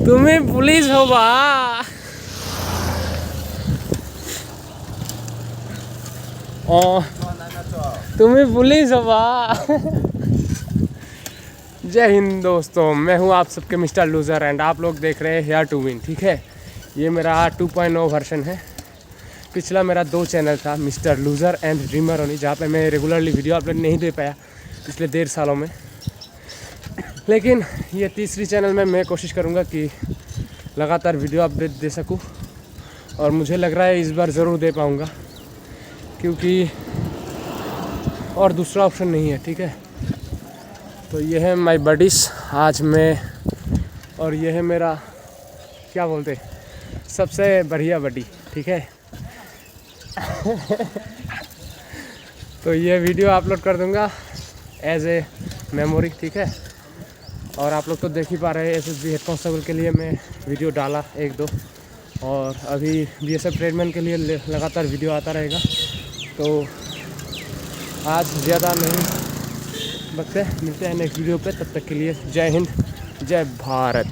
तुम्ही पुलिस हो बा। तुम्ही पुलिस हो बा। जय हिंद दोस्तों, मैं हूं आप सबके मिस्टर लूज़र एंड आप लोग देख रहे हैं हेयर टू विन। ठीक है, ये मेरा 2.0 वर्जन है। पिछला मेरा 2 चैनल था, mister loser and dreamer only, जहाँ पे मैं रेगुलरली वीडियो अपलोड नहीं दे पाया पिछले 1.5 सालों में। लेकिन ये तीसरी चैनल में मैं कोशिश करूँगा कि लगातार वीडियो अपडेट दे सकूँ, और मुझे लग रहा है इस बार ज़रूर दे पाऊँगा, क्योंकि और दूसरा ऑप्शन नहीं है। ठीक है, तो ये है माय बडीज़ आज मैं, और ये है मेरा क्या बोलते सबसे बढ़िया बडी। ठीक है तो ये वीडियो अपलोड कर दूंगा एज ए मेमोरी। ठीक है, और आप लोग तो देख ही पा रहे हैं SSB हेड कांस्टेबल के लिए मैं वीडियो डाला 1-2, और अभी BSF ट्रेडमैन के लिए लगातार वीडियो आता रहेगा। तो आज ज़्यादा नहीं बकते, मिलते हैं नेक्स्ट वीडियो पे। तब तक के लिए जय हिंद, जय भारत।